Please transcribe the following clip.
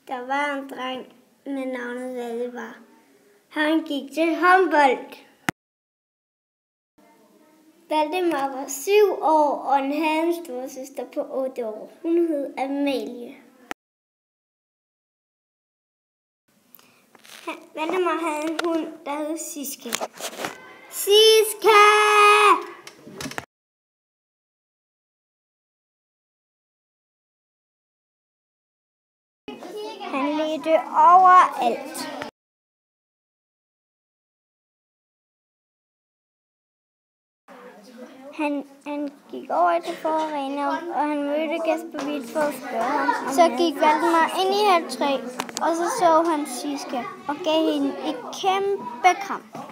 Der var en dreng med navnet Valdemar. Han gik til håndbold. Valdemar var 7 år, og han havde en storesøster på 8 år. Hun hed Amalie. Valdemar havde en hund, der hed Siske. Siske! Han ledte overalt. Han gik over til Forarena, og han mødte Kasper Hvidt for at spørge ham. Så gik Valdemar ind i halv 3, og så han Siske og gav hende et kæmpe kram.